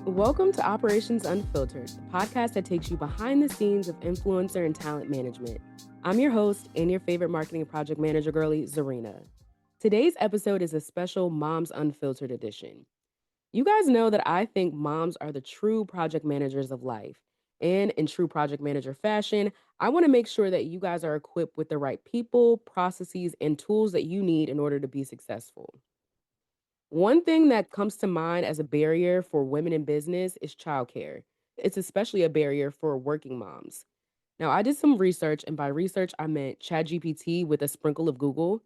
Welcome to Operations Unfiltered, the podcast that takes you behind the scenes of influencer and talent management. I'm your host and your favorite marketing project manager girlie, Zarina. Today's episode is a special Moms Unfiltered edition. You guys know that I think moms are the true project managers of life. And in true project manager fashion, I want to make sure that you guys are equipped with the right people, processes, and tools that you need in order to be successful. One thing that comes to mind as a barrier for women in business is childcare. It's especially a barrier for working moms. Now, I did some research, and by research, I meant ChatGPT with a sprinkle of Google.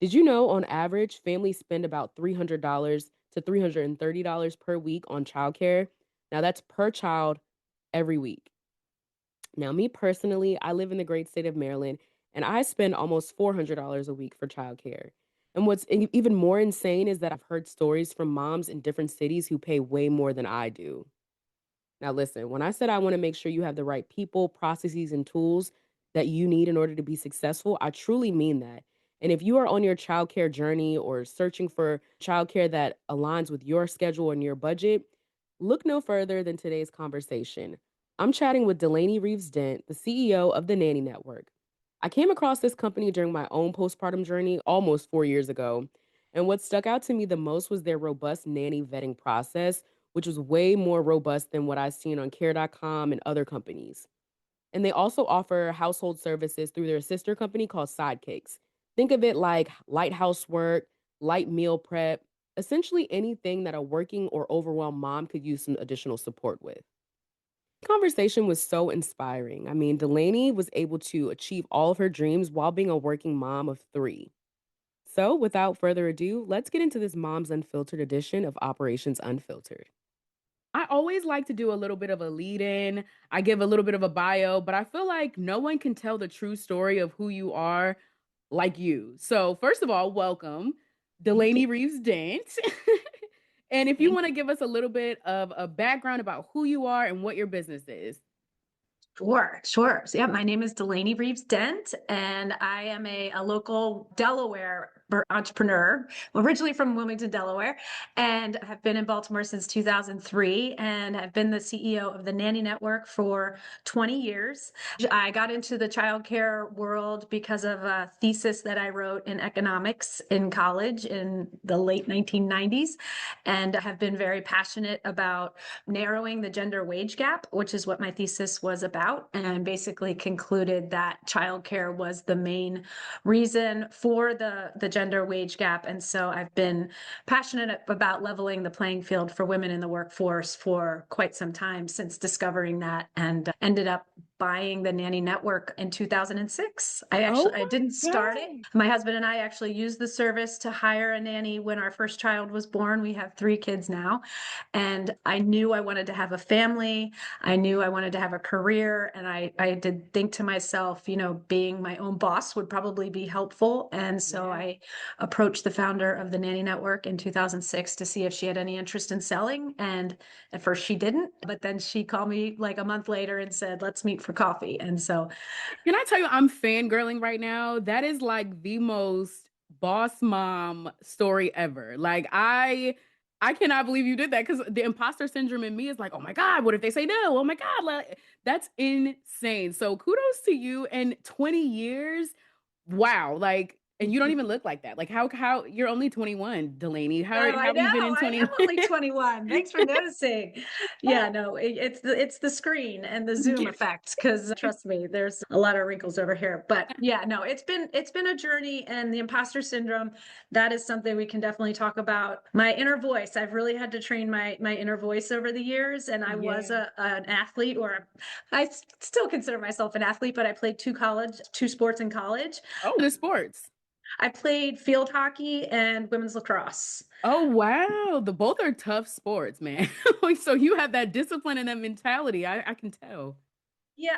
Did you know on average, families spend about $300 to $330 per week on childcare? Now, that's per child every week. Now, me personally, I live in the great state of Maryland and I spend almost $400 a week for childcare. And what's even more insane is that I've heard stories from moms in different cities who pay way more than I do. Now, listen, when I said I want to make sure you have the right people, processes, and tools that you need in order to be successful, I truly mean that. And if you are on your childcare journey or searching for childcare that aligns with your schedule and your budget, look no further than today's conversation. I'm chatting with Dulaney Reeves Dent, the CEO of the Nanny Network. I came across this company during my own postpartum journey almost 4 years ago. And what stuck out to me the most was their robust nanny vetting process, which was way more robust than what I've seen on care.com and other companies. And they also offer household services through their sister company called Sidekicks. Think of it like light housework, light meal prep, essentially anything that a working or overwhelmed mom could use some additional support with. Conversation was so inspiring. I mean, Delaney was able to achieve all of her dreams while being a working mom of three. So, without further ado, let's get into this Moms Unfiltered edition of Operations Unfiltered. I always like to do a little bit of a lead in. I give a little bit of a bio, but I feel like no one can tell the true story of who you are like you. So, first of all, welcome, Thank you. Dulaney Reeves Dent. And if you Thank want to give us a little bit of a background about who you are and what your business is. Sure. So, yeah, my name is Dulaney Reeves Dent, and I am a local Delaware entrepreneur, originally from Wilmington, Delaware, and have been in Baltimore since 2003. And I've been the CEO of the Nanny Network for 20 years. I got into the childcare world because of a thesis that I wrote in economics in college in the late 1990s, and have been very passionate about narrowing the gender wage gap, which is what my thesis was about, and basically concluded that childcare was the main reason for the gender wage gap. And so I've been passionate about leveling the playing field for women in the workforce for quite some time since discovering that, and ended up buying the Nanny Network in 2006. Oh I didn't my start it. God. My husband and I actually used the service to hire a nanny when our first child was born. We have 3 kids now. And I knew I wanted to have a family. I knew I wanted to have a career. And I did think to myself, being my own boss would probably be helpful. And so Yeah. I approached the founder of the Nanny Network in 2006 to see if she had any interest in selling. And at first she didn't, but then she called me like a month later and said, let's meet for coffee. And so Can I tell you, I'm fangirling right now? That is like the most boss mom story ever. Like I cannot believe you did that because the imposter syndrome in me is like, oh my God, what if they say no? Oh my God, like, that's insane. So kudos to you. And 20 years, wow. Like, and you don't even look like that. Like how you're only 21, Delaney. How Oh, how I have know. you been in I 20? am only 21. Thanks for noticing. Yeah, no, it's the screen and the Zoom effect, because trust me, there's a lot of wrinkles over here. But yeah, no, it's been a journey, and the imposter syndrome, that is something we can definitely talk about. My inner voice, I've really had to train my inner voice over the years, and I was Yeah. an athlete, or I still consider myself an athlete, but I played two sports in college. Oh, the sports. I played field hockey and women's lacrosse. Oh wow, the both are tough sports, man. So you have that discipline and that mentality. I can tell. Yeah,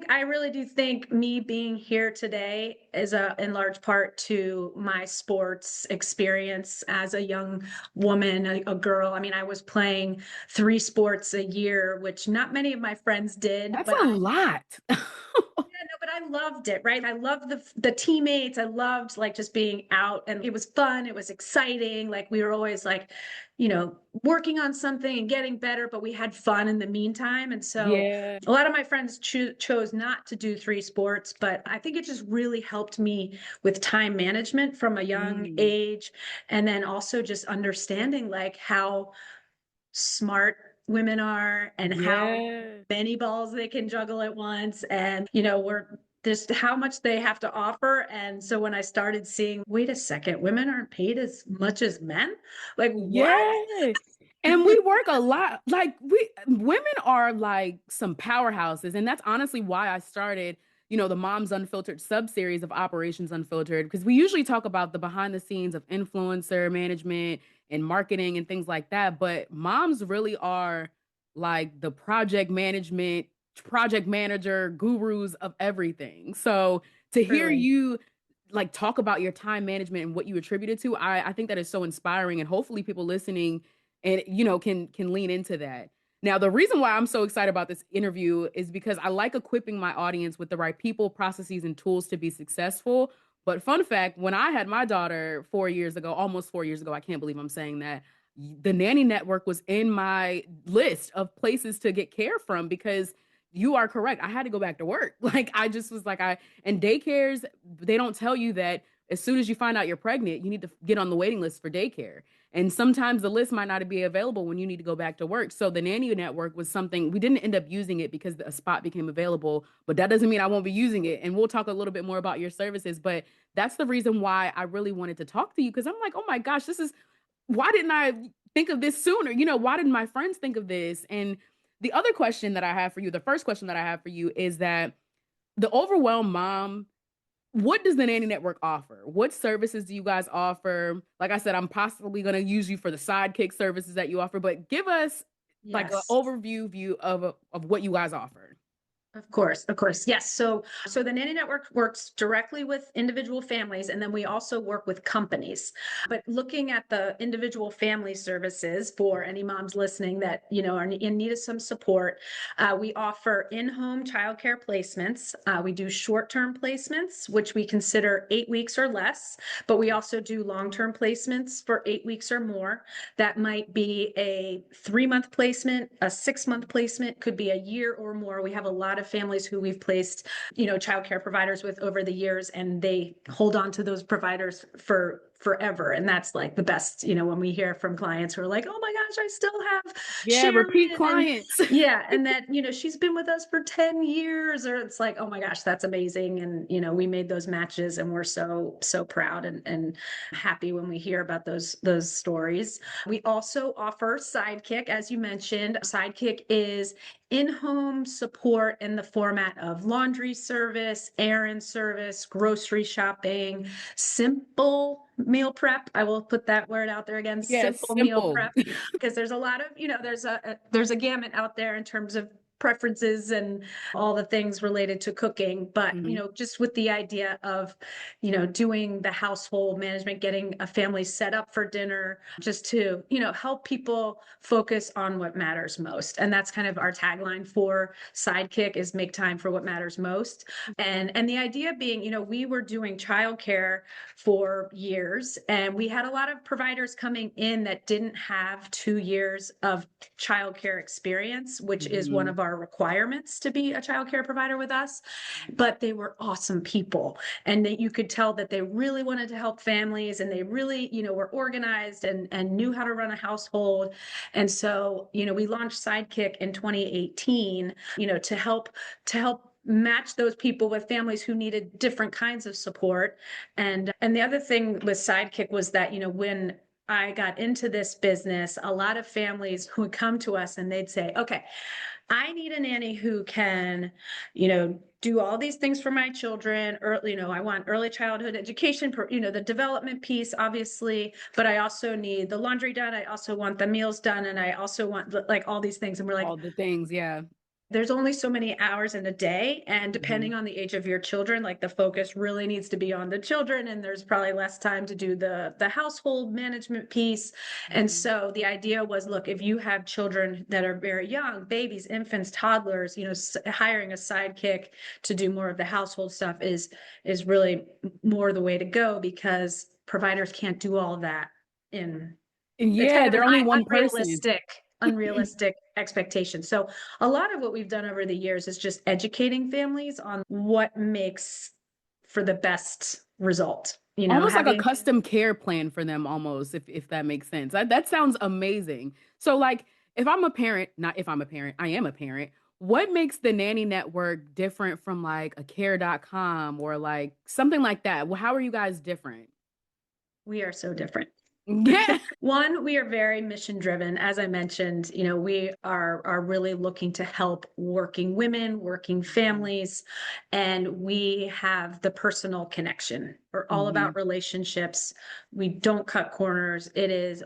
I really do think me being here today is in large part to my sports experience as a young woman, a girl. I mean, I was playing 3 sports a year, which not many of my friends did, That's but a lot. yeah, no, but I loved it, right? I loved the teammates. I loved like just being out, and it was fun. It was exciting. Like we were always like, working on something and getting better, but we had fun in the meantime. And so Yeah. a lot of my friends chose not to do three sports, but I think it just really helped me with time management from a young Mm. age. And then also just understanding like how smart women are and how Yeah. many balls they can juggle at once. And, we're just how much they have to offer. And so when I started seeing, wait a second, women aren't paid as much as men, like, what? Yeah. And we work a lot. Like we women are like some powerhouses. And that's honestly why I started, the Moms Unfiltered sub-series of Operations Unfiltered, because we usually talk about the behind the scenes of influencer management and marketing and things like that. But moms really are like the project manager gurus of everything. So to hear Truly. you like talk about your time management and what you attribute it to, I think that is so inspiring, and hopefully people listening and can lean into that. Now, the reason why I'm so excited about this interview is because I like equipping my audience with the right people, processes, and tools to be successful. But fun fact, when I had my daughter 4 years ago, almost 4 years ago, I can't believe I'm saying that, the Nanny Network was in my list of places to get care from because you are correct. I had to go back to work. Like I just was like, and daycares, they don't tell you that as soon as you find out you're pregnant, you need to get on the waiting list for daycare. And sometimes the list might not be available when you need to go back to work. So the Nanny Network was something we didn't end up using it because a spot became available, but that doesn't mean I won't be using it. And we'll talk a little bit more about your services, but that's the reason why I really wanted to talk to you, because I'm like, oh my gosh, why didn't I think of this sooner? Why didn't my friends think of this? And the other question that I have for you, the first question that I have for you is that the overwhelmed mom, what does the Nanny Network offer? What services do you guys offer? Like I said, I'm possibly going to use you for the Sidekick services that you offer, but give us like an Yes. overview view of what you guys offer. Of course, of course. Yes. So the Nanny Network works directly with individual families, and then we also work with companies. But looking at the individual family services for any moms listening that, are in need of some support, we offer in-home childcare placements. We do short-term placements, which we consider 8 weeks or less, but we also do long-term placements for 8 weeks or more. That might be a 3-month placement, a 6-month placement, could be a year or more. We have a lot of families who we've placed, childcare providers with over the years, and they hold on to those providers for forever. And that's like the best, when we hear from clients who are like, oh my gosh, I still have Yeah, repeat Sharon. And clients. yeah, and that, she's been with us for 10 years, or it's like, oh my gosh, that's amazing. And, we made those matches, and we're so, so proud and happy when we hear about those stories. We also offer Sidekick, as you mentioned. Sidekick is in-home support in the format of laundry service, errand service, grocery shopping, simple meal prep. I will put that word out there again, Yes, simple meal simple. prep, because there's a lot of, there's a gamut out there in terms of preferences and all the things related to cooking. But, Mhm. just with the idea of, doing the household management, getting a family set up for dinner, just to, help people focus on what matters most. And that's kind of our tagline for Sidekick, is make time for what matters most. And the idea being, we were doing childcare for years, and we had a lot of providers coming in that didn't have 2 years of childcare experience, which is one Mhm. of our requirements to be a childcare provider with us. But they were awesome people, and that you could tell that they really wanted to help families, and they really, were organized and knew how to run a household. And so, we launched Sidekick in 2018, to help match those people with families who needed different kinds of support. And the other thing with Sidekick was that, when I got into this business, a lot of families who would come to us and they'd say, okay, I need a nanny who can, do all these things for my children. Early, I want early childhood education, the development piece, obviously, but I also need the laundry done. I also want the meals done. And I also want like all these things. And we're like, All the things, yeah. there's only so many hours in a day, and Mm-hmm. depending on the age of your children, like the focus really needs to be on the children, and there's probably less time to do the household management piece. And Mm-hmm. so the idea was, look, if you have children that are very young, babies, infants, toddlers, hiring a sidekick to do more of the household stuff is really more the way to go, because providers can't do all of that in it's kind Yeah, of an they're only one person. unrealistic expectation. So a lot of what we've done over the years is just educating families on what makes for the best result. Almost like a Having custom care plan for them, almost, if that makes sense. That sounds amazing. So, like, if I'm a parent, not if I'm a parent, I am a parent. What makes the Nanny Network different from like a care.com or like something like that? Well, how are you guys different? we are so different. Yeah. One, we are very mission driven. As I mentioned, we are really looking to help working women, working Mhm. families, and we have the personal connection. We're all about Mhm. relationships. We don't cut corners.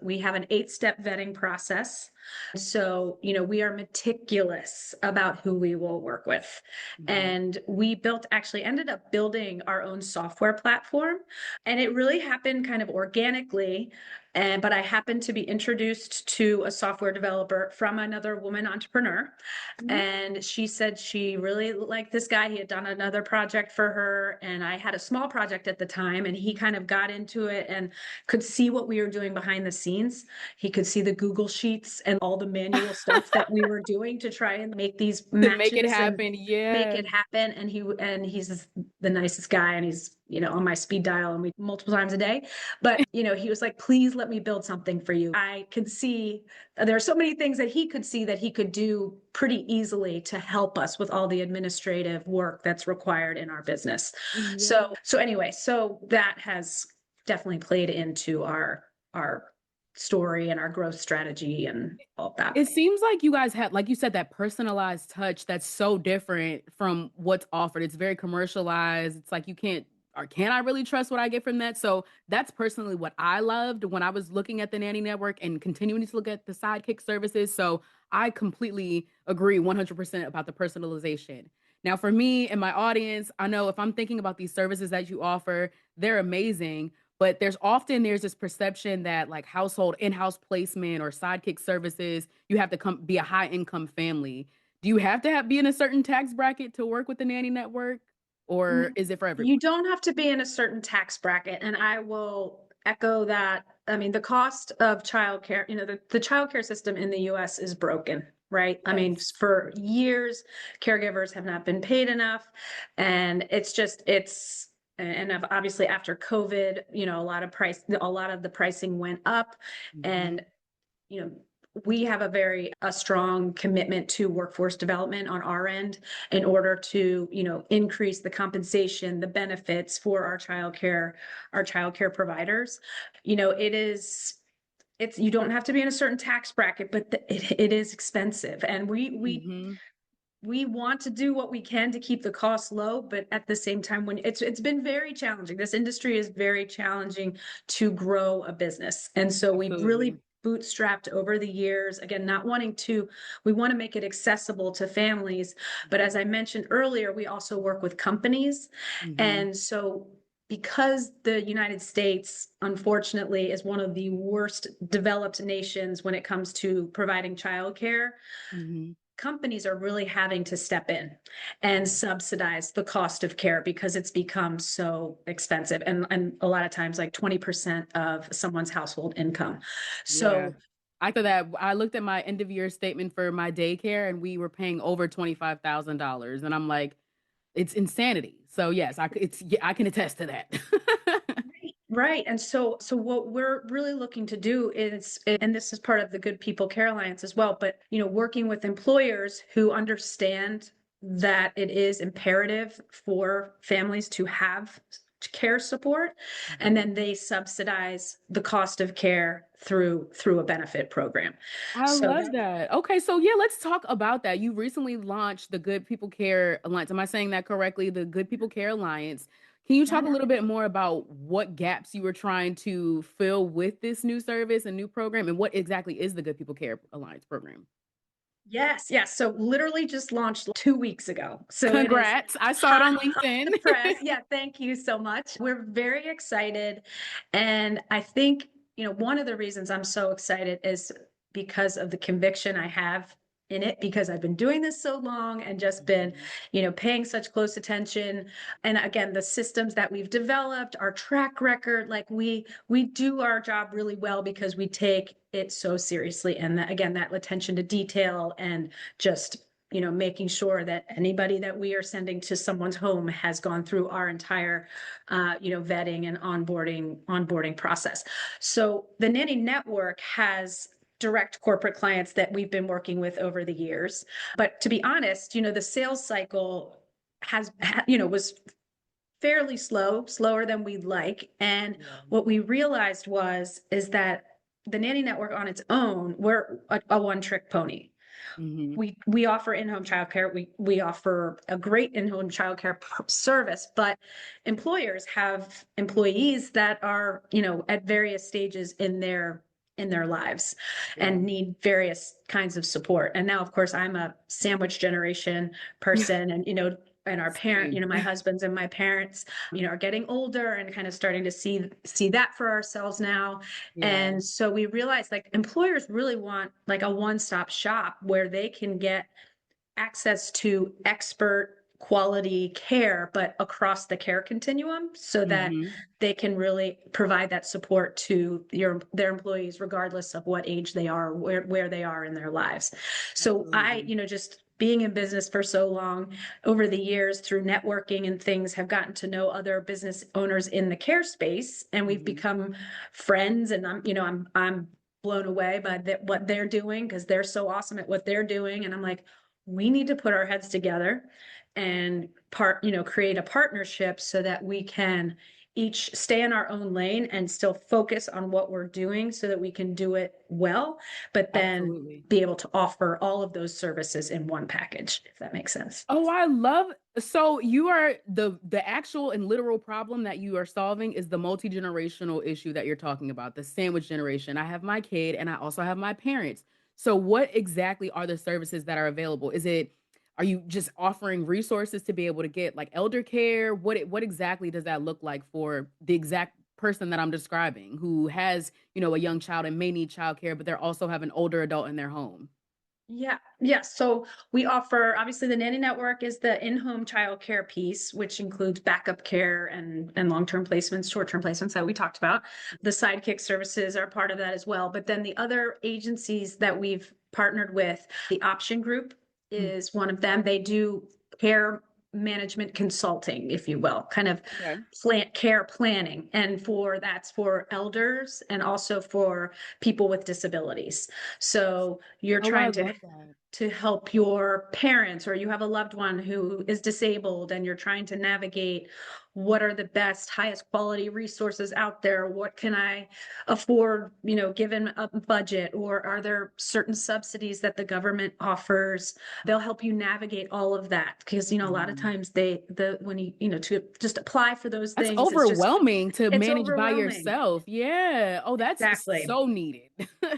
We have an 8-step vetting process. So, we are meticulous about who we will work with. Mhm. And we actually ended up building our own software platform. And it really happened kind of organically, but I happened to be introduced to a software developer from another woman entrepreneur. Mhm. And she said she really liked this guy. He had done another project for her. And I had a small project at the time. And he kind of got into it and could see what we were doing behind the scenes. He could see the Google Sheets and all the manual stuff that we were doing to try and make these To make it matches and happen. make Yeah. it happen. And he's the nicest guy, and he's on my speed dial, and we multiple times a day. But he was like, please let me build something for you. I could see there are so many things that he could see that he could do pretty easily to help us with all the administrative work that's required in our business. Yeah. So that has definitely played into our story and our growth strategy and all that. It seems like you guys have, like you said, that personalized touch that's so different from what's offered. It's very commercialized. It's like you can't, or can I really trust what I get from that? So that's personally what I loved when I was looking at the Nanny Network and continuing to look at the Sidekick services. So I completely agree 100% about the personalization. Now, for me and my audience, I know if I'm thinking about these services that you offer, they're amazing. But there's this perception that like household in-house placement or sidekick services, you have to be a high income family. Do you have to be in a certain tax bracket to work with the Nanny Network, or is it for You everyone? don't have to be in a certain tax bracket, and I will echo that. I mean, the cost of childcare, the childcare system in the US is broken, right? I mean, Yes. for years, caregivers have not been paid enough, and and obviously after COVID, a lot of the pricing went up, Mhm. and you know, we have a strong commitment to workforce development on our end in order to, increase the compensation, the benefits for our childcare providers. It's you don't have to be in a certain tax bracket, but it is expensive, and Mhm. we want to do what we can to keep the costs low, but at the same time, when it's been very challenging. This industry is very challenging to grow a business. And so we've really Absolutely. bootstrapped over the years, again, not wanting to, we want to make it accessible to families. But as I mentioned earlier, we also work with companies. Mhm. And so because the United States, unfortunately, is one of the worst developed nations when it comes to providing childcare, Mhm. companies are really having to step in and subsidize the cost of care because it's become so expensive, and a lot of times like 20% of someone's household income. Yeah. So After that, I looked at my end of year statement for my daycare and we were paying over $25,000. And I'm like, it's insanity. So yes, yeah, I can attest to that. right. And so what we're really looking to do is, and this is part of the Good People Care Alliance as well, but working with employers who understand that it is imperative for families to have care support, and Mhm. then they subsidize the cost of care through a benefit program. I So love that. Okay, so yeah, let's talk about that. You recently launched the Good People Care Alliance. Am I saying that correctly? The Good People Care Alliance. Can you talk a that little bit more about what gaps you were trying to fill with this new service and new program, and what exactly is the Good People Care Alliance program? Yes, yes. So literally just launched 2 weeks ago. So it is Congrats. I saw it hot on off the LinkedIn. press. Yeah, thank you so much. We're very excited. And I think, one of the reasons I'm so excited is because of the conviction I have in it, because I've been doing this so long and just been, Mhm. paying such close attention. And again, the systems that we've developed, our track record, like we do our job really well because we take it so seriously. And that, again, that attention to detail and just making sure that anybody that we are sending to someone's home has gone through our entire vetting and onboarding process. So the Nanny Network has direct corporate clients that we've been working with over the years, but to be honest, the sales cycle was fairly slower than we'd like. And Yeah. what we realized is that the Nanny Network on its own, we're a one-trick pony. Mhm. We offer in-home childcare. We offer a great in-home childcare service, but employers have employees that are, at various stages in their lives Yeah. and need various kinds of support. And now, of course, I'm a sandwich generation person, and and our parent, Same. my husbands and my parents, are getting older and kind of starting to see that for ourselves now. Yeah. And so we realized, like, employers really want like a one-stop shop where they can get access to expert quality care, but across the care continuum, so that Mhm. they can really provide that support to their employees, regardless of what age they are, where they are in their lives. So I, Absolutely. just being in business for so long, over the years through networking and things, have gotten to know other business owners in the care space, and we've Mhm. become friends. And I'm blown away by what they're doing, because they're so awesome at what they're doing. And I'm like, we need to put our heads together and create a partnership so that we can each stay in our own lane and still focus on what we're doing so that we can do it well, but then Absolutely. be able to offer all of those services in one package, if that makes sense. Oh, I love so you are the actual and literal problem that you are solving is the multi-generational issue that you're talking about, the sandwich generation. I have my kid and I also have my parents. So what exactly are the services that are available? Are you just offering resources to be able to get like elder care? What exactly does that look like for the exact person that I'm describing who has, a young child and may need childcare, but they're also have an older adult in their home? Yeah, yeah. So we offer, obviously, the Nanny Network is the in-home childcare piece, which includes backup care and long-term placements, short-term placements that we talked about. The Sidekick services are part of that as well. But then the other agencies that we've partnered with, the Option Group Mm, is one of them. They do care management consulting, if you will, kind of okay. care planning. And that's for elders and also for people with disabilities. So you're Oh, I trying love that. to help your parents, or you have a loved one who is disabled and you're trying to navigate what are the best, highest quality resources out there, what can I afford, given a budget, or are there certain subsidies that the government offers. They'll help you navigate all of that, because a lot of Mhm. times when to just apply for those That's things, overwhelming to it's manage by overwhelming. yourself. Yeah. Oh, that's Exactly. so needed.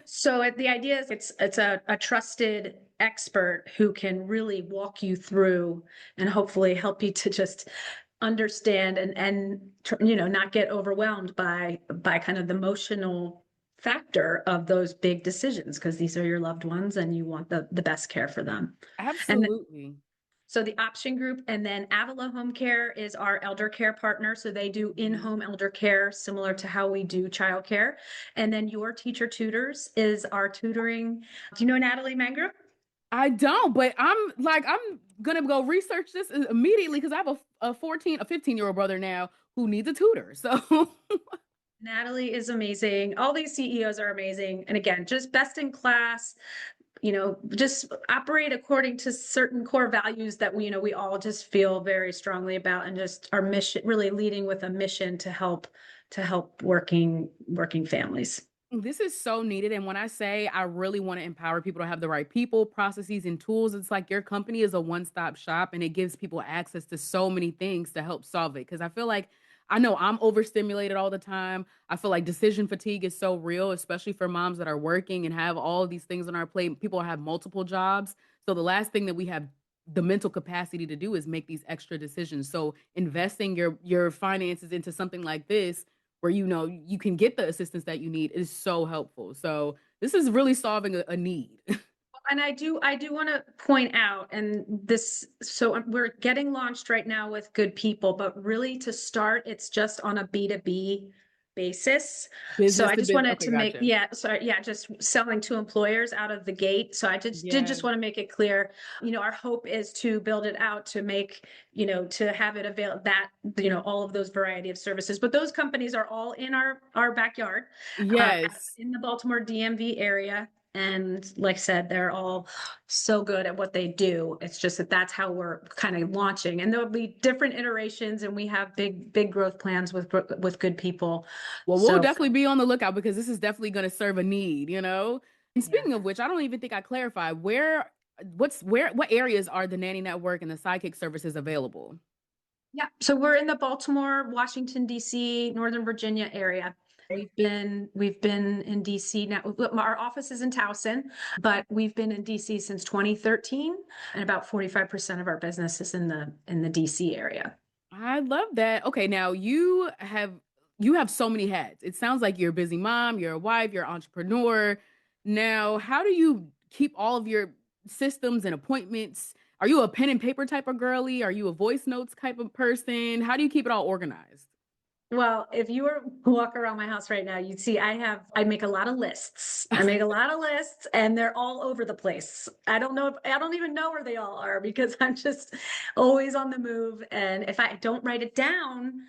So the idea is it's a trusted expert who can really walk you through and hopefully help you to just understand and not get overwhelmed by kind of the emotional factor of those big decisions, because these are your loved ones and you want the best care for them. And Absolutely. so the Option Group, and then Avila Home Care is our elder care partner. So they do Mhm. in-home elder care, similar to how we do childcare. And then Your Teacher Tutors is our tutoring. Do you know Natalie Mangrum? I don't, but I'm gonna go research this immediately because I have a 14, a 15-year-old brother now who needs a tutor. So Natalie is amazing. All these CEOs are amazing. And again, just best in class, just operate according to certain core values that we all just feel very strongly about, and just our mission, really leading with a mission to help working families. this is so needed. And when I say I really want to empower people to have the right people, processes, and tools, it's like your company is a one stop shop and it gives people access to so many things to help solve it. Because I feel like I know I'm overstimulated all the time. I feel like decision fatigue is so real, especially for moms that are working and have all these things on our plate. People have multiple jobs. So the last thing that we have the mental capacity to do is make these extra decisions. So investing your finances into something like this where you know you can get the assistance that you need is so helpful. So this is really solving a need. And I do want to point out, and this, so we're getting launched right now with Good People, but really to start, it's just on a B2B basis. So Business I to just business. wanted Okay, to make, gotcha. yeah, sorry, yeah, just selling to employers out of the gate. So I just did Yeah. just want to make it clear, our hope is to build it out to make, to have it avail that, all of those variety of services. But those companies are all in our backyard, uh, Yes. in the Baltimore DMV area. And like I said, they're all so good at what they do. It's just that that's how we're kind of launching. And there'll be different iterations, and we have big growth plans with Good People. Well, we'll So definitely be on the lookout because this is definitely going to serve a need, you know? And yeah. speaking of which, I don't even think I clarified what areas are the Nanny Network and the Sidekick services available? Yeah. So we're in the Baltimore, Washington, DC, Northern Virginia area. We've been in DC now. Our office is in Towson, but we've been in DC since 2013, and about 45% of our business is in the DC area. I love that. Okay, now you have so many hats. It sounds like you're a busy mom, you're a wife, you're an entrepreneur. Now, how do you keep all of your systems and appointments? Are you a pen and paper type of girly? Are you a voice notes type of person? How do you keep it all organized? Well, if you were to walk around my house right now, you'd see I make a lot of lists. I make a lot of lists and they're all over the place. I don't even know where they all are because I'm just always on the move. And if I don't write it down,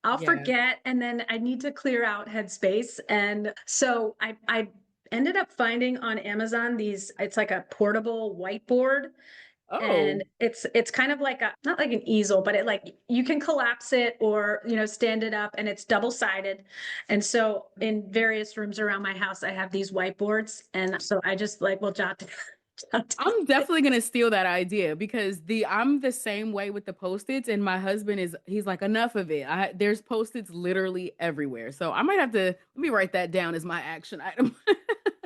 I'll Yeah. forget and then I need to clear out headspace. And so I ended up finding on Amazon it's like a portable whiteboard, and Oh, it's kind of like a, not like an easel, but it, like, you can collapse it or stand it up, and it's double sided. And so in various rooms around my house I have these whiteboards, and so I just like will jot jot I'm down. definitely gonna steal that idea because I'm the same way with the post-its, and my husband he's like, enough of it. There's post-its literally everywhere. So I might have to let me write that down as my action item.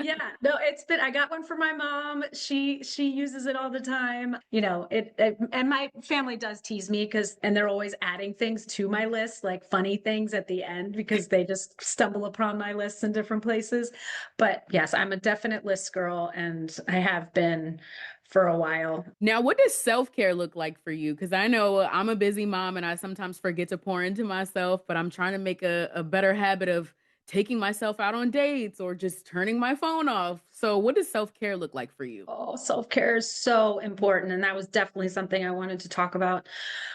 Yeah, no, I got one for my mom. She uses it all the time. And my family does tease me and they're always adding things to my list, like funny things at the end because they just stumble upon my lists in different places. But yes, I'm a definite list girl and I have been for a while. Now, what does self-care look like for you? Because I know I'm a busy mom and I sometimes forget to pour into myself, but I'm trying to make a better habit of taking myself out on dates or just turning my phone off. So, what does self-care look like for you? Oh, self-care is so important. And that was definitely something I wanted to talk about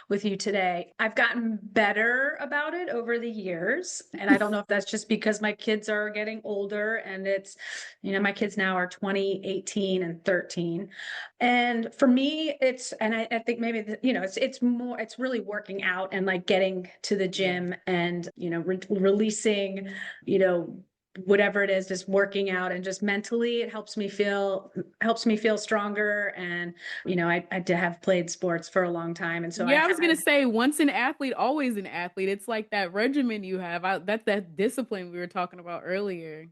with you today. I've gotten better about it over the years. And I don't know if that's just because my kids are getting older and my kids now are 20, 18, and 13. And for me, I think maybe, it's really working out and like getting to the Yeah. gym and, releasing, you know, whatever it is, just working out, and just mentally it helps me feel stronger. And I did have played sports for a long time, and so I Yeah, I was gonna had. say once an athlete, always an athlete. It's like that regimen you have. That's that discipline we were talking about earlier.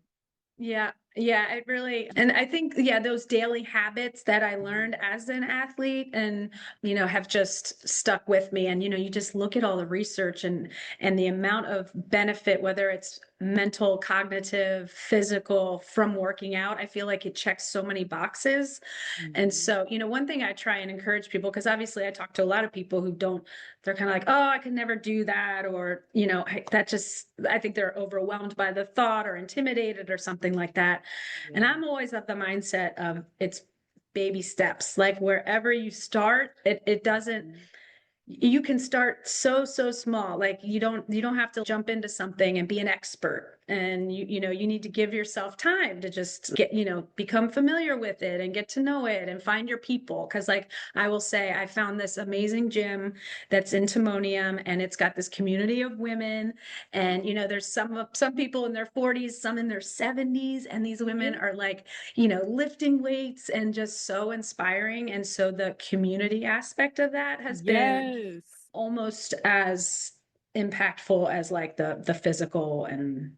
Yeah, yeah, it really, and I think, yeah, those daily habits that I learned Mhm. as an athlete and, have just stuck with me. And, you just look at all the research and the amount of benefit, whether it's mental, cognitive, physical, from working out. I feel like it checks so many boxes. And Mhm. so, one thing I try and encourage people, because obviously I talk to a lot of people who don't, they're kind of like, oh, I could never do that. Or, I think they're overwhelmed by the thought or intimidated or something like that. And Yeah. I'm always of the mindset of it's baby steps. Like wherever you start, it doesn't, Mhm. you can start so small. Like you don't have to jump into something and be an expert, and you need to give yourself time to just get, become familiar with it and get to know it and find your people. Because like I will say, I found this amazing gym that's in Timonium, and it's got this community of women. And there's some people in their 40s, some in their 70s, and these women Yeah. are like, lifting weights and just so inspiring. And so the community aspect of that has been Yes. almost as impactful as like the physical and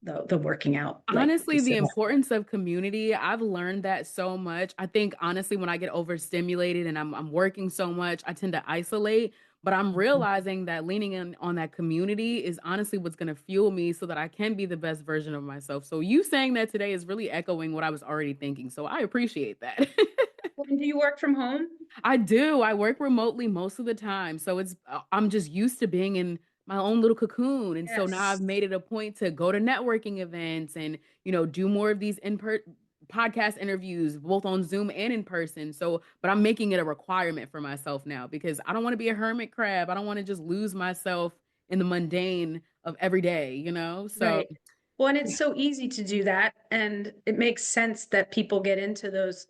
the working out, like you Honestly, the said. importance of community, I've learned that so much. I think honestly, when I get overstimulated and I'm working so much, I tend to isolate. But I'm Mhm. realizing that leaning in on that community is honestly what's going to fuel me so that I can be the best version of myself. So you saying that today is really echoing what I was already thinking. So I appreciate that. When do you work from home? I do. I work remotely most of the time. So I'm just used to being in my own little cocoon. And so now I've Yes. made it a point to go to networking events and, do more of these podcast interviews, both on Zoom and in person. So, but I'm making it a requirement for myself now because I don't want to be a hermit crab. I don't want to just lose myself in the mundane of every day, So, Right. Well, and it's yeah, so easy to do that. And it makes sense that people get into those,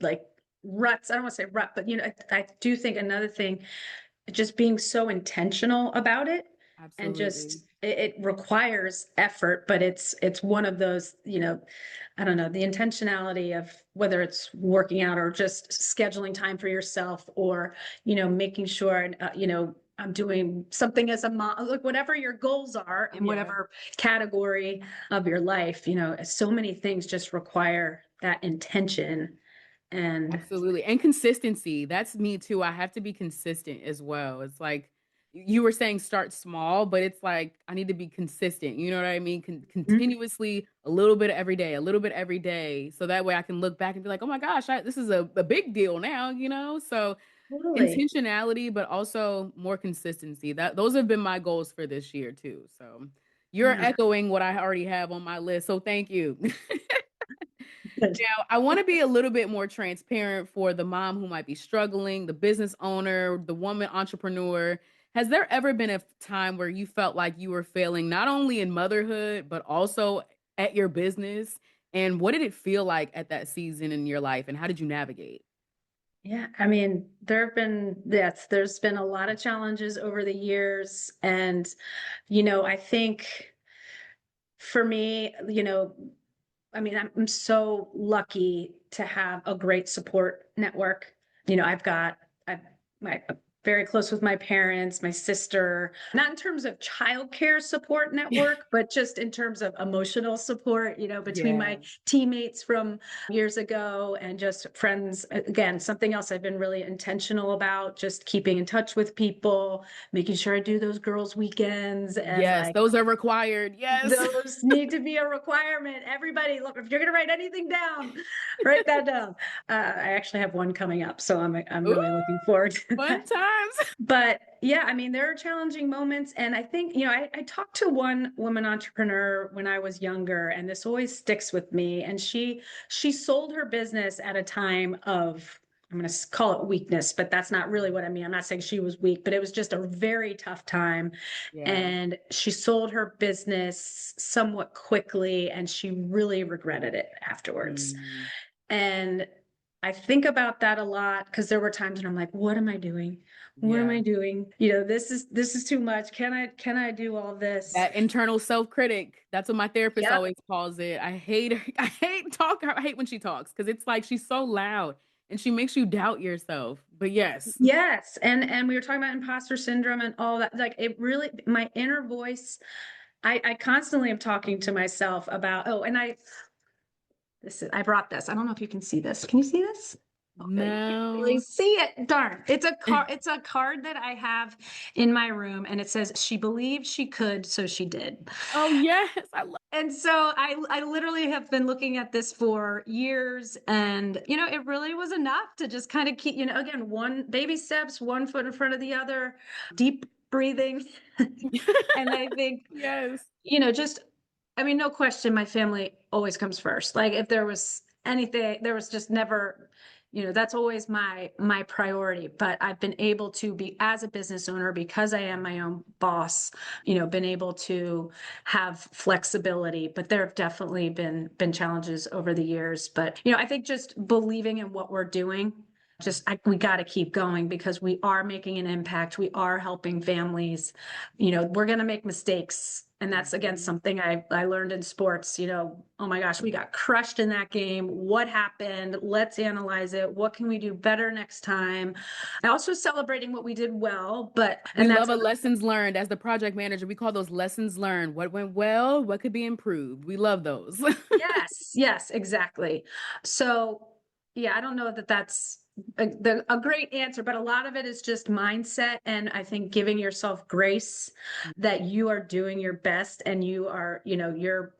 like ruts. I don't want to say rut, but I do think another thing, just being so intentional about it, and just absolutely. it requires effort, but it's one of those, I don't know, the intentionality of whether it's working out or just scheduling time for yourself, or making sure, I'm doing something as a mom, like whatever your goals are in Yeah. whatever category of your life. So many things just require that intention. And Absolutely. And consistency. That's me too. I have to be consistent as well. It's like you were saying start small, but it's like I need to be consistent. You know what I mean? Mhm. Continuously a little bit every day, a little bit every day. So that way I can look back and be like, oh my gosh, this is a big deal now? So Totally. intentionality, but also more consistency. Those have been my goals for this year too. So you're Yeah. echoing what I already have on my list. So thank you. Now, I want to be a little bit more transparent for the mom who might be struggling, the business owner, the woman entrepreneur. Has there ever been a time where you felt like you were failing not only in motherhood, but also at your business? And what did it feel like at that season in your life? And how did you navigate? Yeah, I mean, there's been a lot of challenges over the years. And, I think for me, I mean, I'm so lucky to have a great support network. I've my very close with my parents, my sister, not in terms of childcare support network, but just in terms of emotional support, between my Yeah. teammates from years ago and just friends. Again, something else I've been really intentional about, just keeping in touch with people, making sure I do those girls' weekends, and Yes, like those are required. Yes. those need to be a requirement. Everybody, look, if you're going to write anything down, write that down. I actually have one coming up, so I'm Ooh, really looking forward to fun that. times. But yeah, I mean, there are challenging moments. And I think, I talked to one woman entrepreneur when I was younger, and this always sticks with me. And she sold her business at a time of, I'm going to call it weakness, but that's not really what I mean. I'm not saying she was weak, but it was just a very tough time. Yeah. And she sold her business somewhat quickly, and she really regretted it afterwards. Mm, And I think about that a lot, because there were times when I'm like, what am I doing? What am I yeah. doing? This is too much. Can I do all this? That internal self-critic, that's what my therapist Yep. always calls it. I hate her. I hate when she talks because it's like she's so loud and she makes you doubt yourself. But yes. Yes. And we were talking about imposter syndrome and all that. Like, it really, my inner voice, I constantly am talking to myself about, oh, and I brought this. I don't know if you can see this. Can you see this? Oh, you can't really No. see it. Darn. It's a card that I have in my room, and it says, "She believed she could, so she did." Oh, yes, I love. And so I literally have been looking at this for years, and it really was enough to just kind of keep, again, one baby steps, one foot in front of the other, deep breathing. And I think, Yes. just, I mean, no question, my family always comes first. Like, if there was anything, there was just never, that's always my priority. But I've been able to be, as a business owner, because I am my own boss, been able to have flexibility. But there have definitely been challenges over the years. But I think just believing in what we're doing, we got to keep going because we are making an impact. We are helping families. We're going to make mistakes. And that's, again, something I learned in sports. Oh my gosh, we got crushed in that game. What happened? Let's analyze it. What can we do better next time? I also celebrating what we did well, We and love that's a lessons learned. As the project manager, we call those lessons learned. What went well? What could be improved? We love those. yes, exactly. So, yeah, I don't know that that's a great answer, but a lot of it is just mindset. And I think giving yourself grace that you are doing your best and you are, you're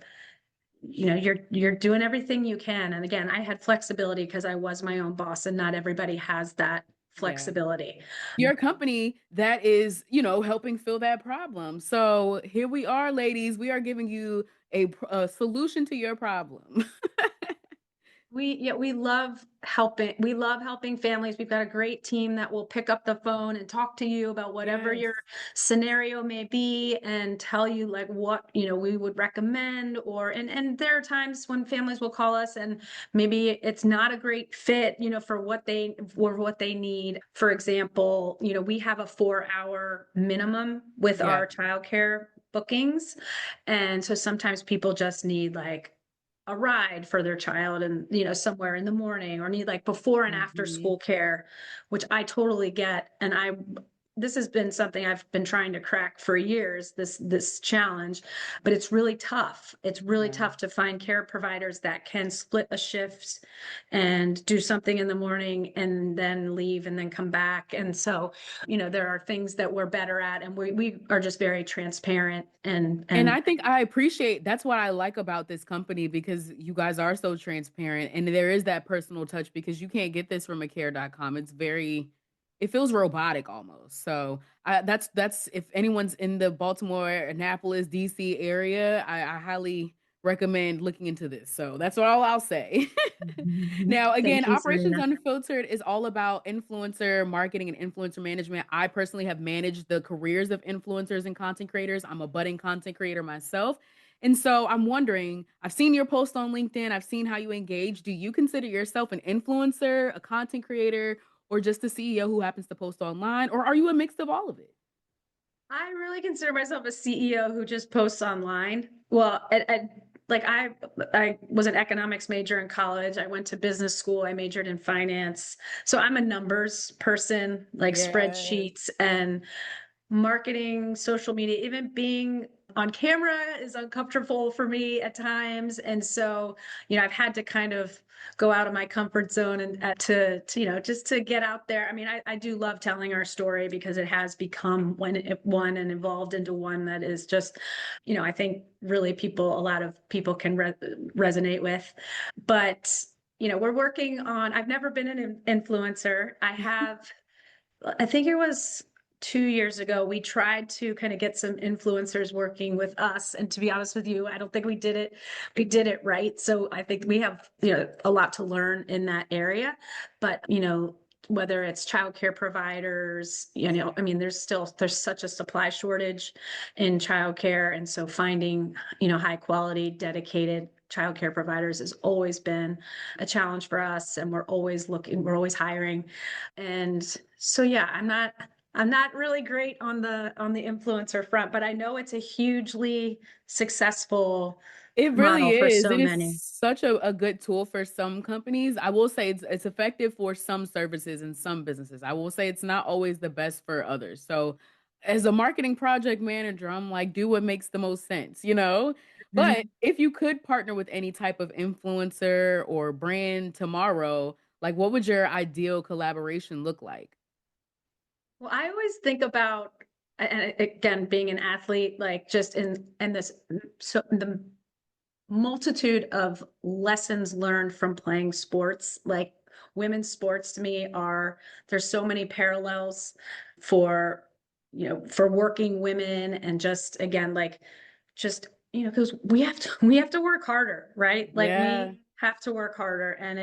doing everything you can. And again, I had flexibility because I was my own boss and not everybody has that Yeah. flexibility. Your company that is, helping fill that problem. So here we are, ladies. We are giving you a solution to your problem. We love helping. We love helping families. We've got a great team that will pick up the phone and talk to you about whatever Yes. your scenario may be and tell you like what, we would recommend and there are times when families will call us and maybe it's not a great fit, for what they need. For example, we have a 4-hour minimum with Yeah. our childcare bookings. And so sometimes people just need like a ride for their child and somewhere in the morning or need like before and after Mhm. school care, which I totally get. And this has been something I've been trying to crack for years, this challenge, but it's really tough. It's really Yeah. tough to find care providers that can split a shift and do something in the morning and then leave and then come back. And so, there are things that we're better at and we are just very transparent and And and I think I appreciate that's what I like about this company because you guys are so transparent and there is that personal touch because you can't get this from a care.com. It feels robotic almost. So that's if anyone's in the Baltimore, Annapolis, DC area, I highly recommend looking into this. So that's all I'll say. Now, again, thank you, Operations Serena. Unfiltered is all about influencer marketing and influencer management. I personally have managed the careers of influencers and content creators. I'm a budding content creator myself. And so I'm wondering, I've seen your post on LinkedIn, I've seen how you engage. Do you consider yourself an influencer, a content creator, or just a CEO who happens to post online? Or are you a mix of all of it? I really consider myself a CEO who just posts online. Well, like I was an economics major in college. I went to business school. I majored in finance. So I'm a numbers person, like Yes. spreadsheets and marketing, social media, even being on camera is uncomfortable for me at times. And so, I've had to kind of go out of my comfort zone and just to get out there. I mean, I do love telling our story because it has become one and evolved into one that is just, I think really a lot of people can resonate with. But, we're working on, I've never been an influencer. I think it was 2 years ago, we tried to kind of get some influencers working with us. And to be honest with you, I don't think we did it. We did it right. So I think we have, a lot to learn in that area. But, whether it's childcare providers, I mean, there's such a supply shortage in childcare. And so finding, high quality, dedicated childcare providers has always been a challenge for us. And we're always hiring. And so yeah, I'm not really great on the influencer front, but I know it's a hugely successful It really model for is. so It is many. such a good tool for some companies. I will say it's effective for some services and some businesses. I will say it's not always the best for others. So as a marketing project manager, I'm like, do what makes the most sense, you know? But Mhm. if you could partner with any type of influencer or brand tomorrow, like what would your ideal collaboration look like? Well, I always think about, and again, being an athlete, like just in this, so the multitude of lessons learned from playing sports, like women's sports to me there's so many parallels for, for working women and just again, like just, because we have to work harder, right? Like Yeah. we have to work harder and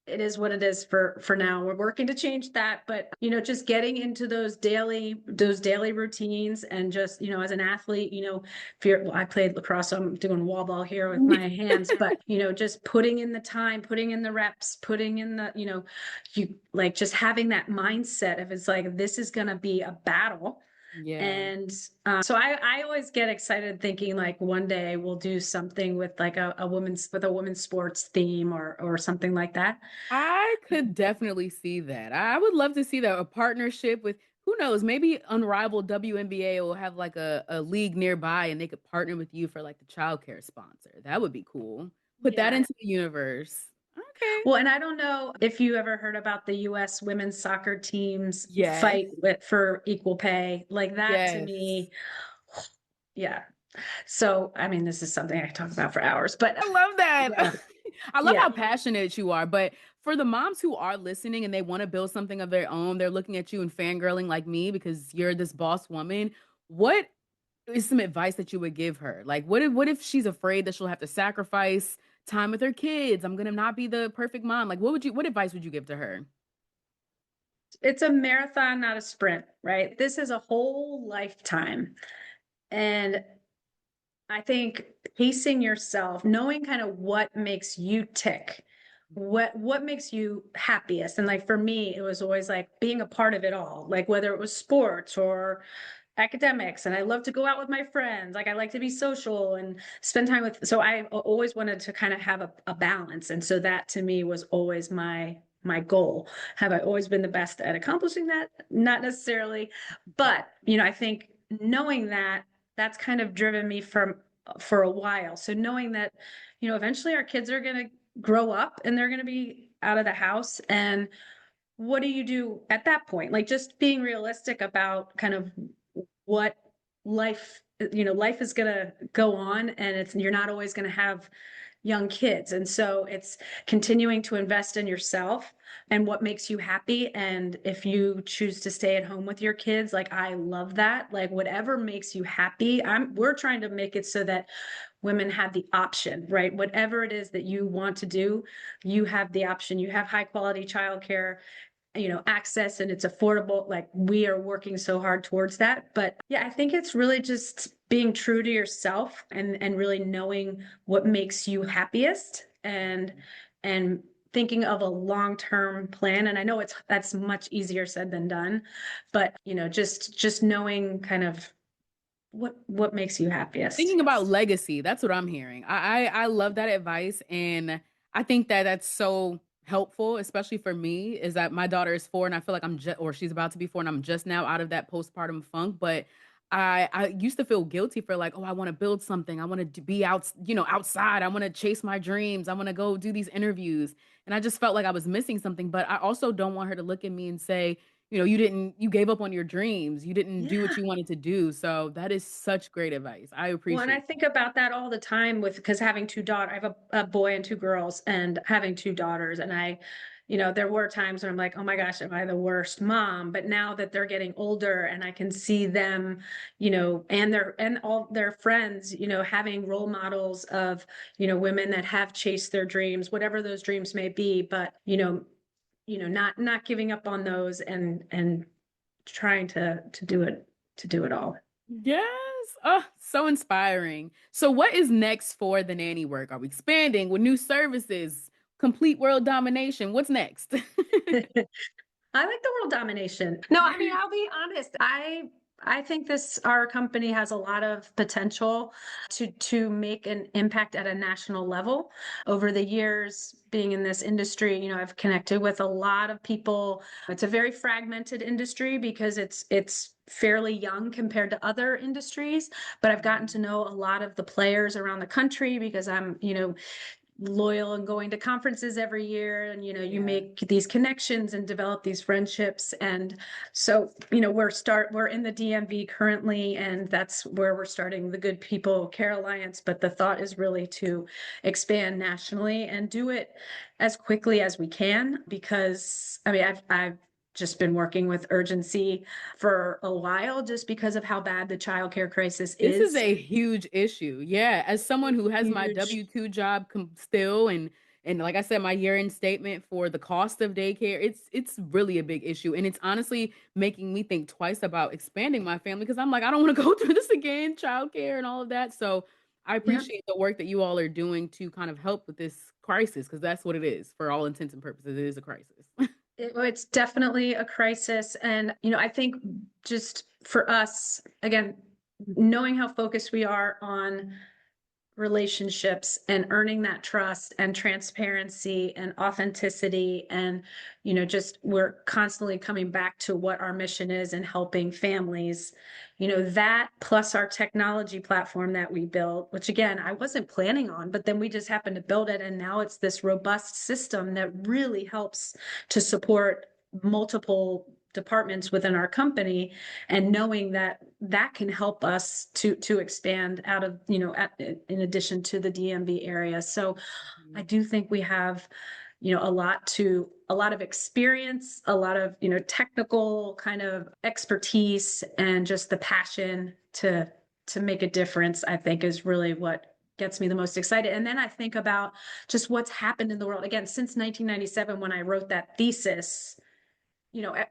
it is what it is for now. We're working to change that, but just getting into those daily routines, and just as an athlete, if you're well, I played lacrosse, so I'm doing wall ball here with my hands, but just putting in the time, putting in the reps, putting in the you like just having that mindset of, it's like, this is going to be a battle. Yeah. And so I always get excited thinking, like, one day we'll do something with like a women's sports theme, or something like that. I could definitely see that. I would love to see that, a partnership with, who knows, maybe Unrivaled WNBA will have like a league nearby and they could partner with you for like the childcare sponsor. That would be cool. Put that Yeah. into the universe. Okay. Well, and I don't know if you ever heard about the US women's soccer teams Yes. fight for equal pay. Like, that to Yes. me, yeah. So, I mean, this is something I could talk about for hours, but I love yeah, that. I love yeah. how passionate you are. But for the moms who are listening and they want to build something of their own, they're looking at you and fangirling like me because you're this boss woman. What is some advice that you would give her? Like, what if she's afraid that she'll have to sacrifice time with her kids? I'm gonna not be the perfect mom. Like, what advice would you give to her? It's a marathon, not a sprint, right? This is a whole lifetime. And I think pacing yourself, knowing kind of what makes you tick, what makes you happiest. And like, for me, it was always like being a part of it all, like whether it was sports or academics. And I love to go out with my friends. Like, I like to be social and spend time with, so I always wanted to kind of have a balance. And so that to me was always my goal. Have I always been the best at accomplishing that? Not necessarily, but I think knowing that, that's kind of driven me for a while. So knowing that, eventually our kids are going to grow up and they're going to be out of the house, and what do you do at that point? Like, just being realistic about kind of what life is going to go on, and you're not always going to have young kids. And so it's continuing to invest in yourself and what makes you happy. And if you choose to stay at home with your kids, like, I love that. Like, whatever makes you happy, we're trying to make it so that women have the option, right? Whatever it is that you want to do, you have the option. You have high quality childcare, access, and it's affordable. Like, we are working so hard towards that. But yeah, I think it's really just being true to yourself, and really knowing what makes you happiest, and thinking of a long-term plan. And I know that's much easier said than done, but just knowing kind of what makes you happiest. Thinking about legacy, that's what I'm hearing. I love that advice, and I think that that's so helpful, especially for me. Is that my daughter is 4, and I feel like I'm just, or she's about to be 4, and I'm just now out of that postpartum funk. But I used to feel guilty for like, oh, I want to build something, I want to be out, outside, I want to chase my dreams, I want to go do these interviews, and I just felt like I was missing something. But I also don't want her to look at me and say, you gave up on your dreams. You didn't do what Yeah. you wanted to do. So that is such great advice. I Well, and I appreciate think about that all the time, because having two daughters, I have a boy and two girls, and having two daughters. And there were times when I'm like, oh my gosh, am I the worst mom? But now that they're getting older and I can see them, and all their friends, having role models of, women that have chased their dreams, whatever those dreams may be, but, not giving up on those, and trying to do it all. Yes. Oh, so inspiring. So what is next for the nanny work? Are we expanding with new services? Complete world domination. What's next? I like the world domination. No, I mean, I'll be honest. I think our company has a lot of potential to make an impact at a national level. Over the years being in this industry, I've connected with a lot of people. It's a very fragmented industry because it's fairly young compared to other industries, but I've gotten to know a lot of the players around the country because I'm, loyal and going to conferences every year, and you Yeah. make these connections and develop these friendships. And so we're in the DMV currently, and that's where we're starting the Good People Care Alliance, but the thought is really to expand nationally and do it as quickly as we can, because I mean, I've just been working with urgency for a while, just because of how bad the childcare crisis This is is. a huge issue. Yeah, as someone who has my Huge. W-2 job still, and And like I said, my year-end statement for the cost of daycare, it's really a big issue, and it's honestly making me think twice about expanding my family because I'm like, I don't want to go through this again, childcare and all of that. So I Yeah. appreciate the work that you all are doing to kind of help with this crisis because that's what it is for all intents and purposes. It is a crisis. It's definitely a crisis. And, I think just for us, again, knowing how focused we are on relationships and earning that trust and transparency and authenticity and just we're constantly coming back to what our mission is and helping families, that plus our technology platform that we built, which again I wasn't planning on, but then we just happened to build it, and now it's this robust system that really helps to support multiple departments within our company, and knowing that that can help us to expand out of in addition to the DMV area. So I Mhm. do think we have a lot of experience, a lot of technical kind of expertise, and just the passion to make a difference, I think, is really what gets me the most excited. And then I think about just what's happened in the world again since 1997 when I wrote that thesis.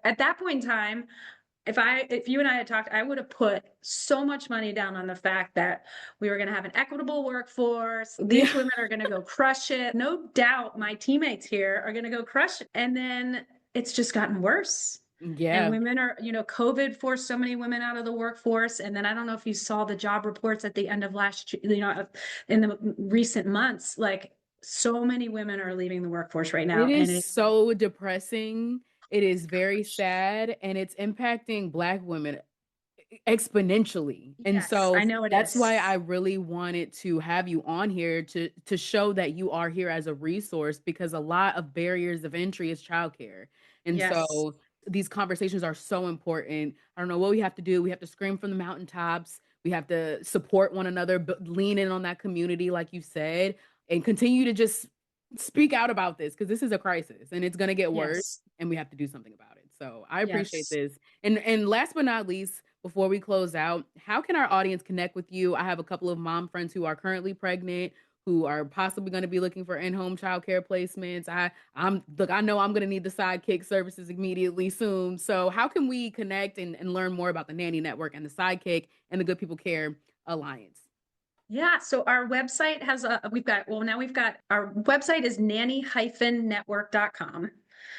At that point in time, if you and I had talked, I would have put so much money down on the fact that we were going to have an equitable workforce. Yeah. These women are going to go crush it. No doubt my teammates here are going to go crush it. And then it's just gotten worse. And Yeah. women are, COVID forced so many women out of the workforce. And then I don't know if you saw the job reports at the end of last year, in the recent months, like so many women are leaving the workforce right It now. And is it, so depressing. It is very sad, and it's impacting Black women exponentially. And yes, so I know it that's why is. I really wanted to have you on here to show that you are here as a resource because a lot of barriers of entry is childcare. And Yes. so these conversations are so important. I don't know what we have to do. We have to scream from the mountaintops. We have to support one another, but lean in on that community, like you said, and continue to just speak out about this because this is a crisis and it's going to get worse Yes. and we have to do something about it. So I appreciate Yes. this. And last but not least, before we close out, how can our audience connect with you? I have a couple of mom friends who are currently pregnant, who are possibly going to be looking for in-home childcare placements. I know I'm going to need the Sidekick services immediately soon. So how can we connect and learn more about the Nanny Network and the Sidekick and the Good People Care Alliance? Yeah. So our website has now we've got our website is nanny-network.com.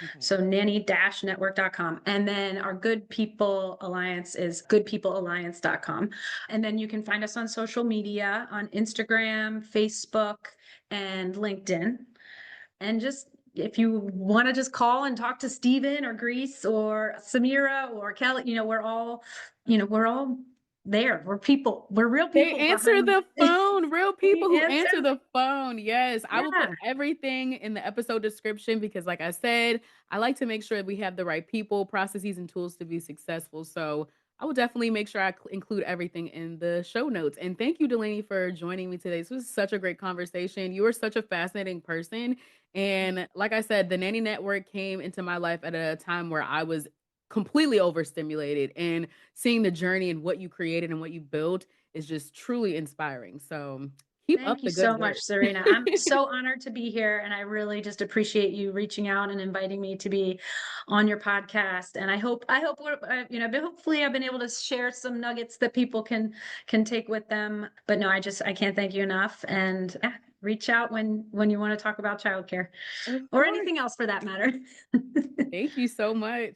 Okay. So nanny-network.com. And then our Good People Alliance is goodpeoplealliance.com. And then you can find us on social media on Instagram, Facebook, and LinkedIn. And just if you want to just call and talk to Stephen or Grease or Samira or Kelly, we're all there. We're people. We're real They people answer behind. the phone, real people We who answer. answer the phone. Yes, I will put Yeah. everything in the episode description because, like I said, I like to make sure that we have the right people, processes, and tools to be successful. So I will definitely make sure I include everything in the show notes. And thank you, Dulaney, for joining me today. This was such a great conversation. You are such a fascinating person. And like I said, the Nanny Network came into my life at a time where I was completely overstimulated, and seeing the journey and what you created and what you built is just truly inspiring. So keep Thank up you the good so work. much, Serena. I'm so honored to be here, and I really just appreciate you reaching out and inviting me to be on your podcast. And hopefully I've been able to share some nuggets that people can take with them. But no, I can't thank you enough. And yeah, reach out when you want to talk about childcare Of or course. anything else for that matter. Thank you so much.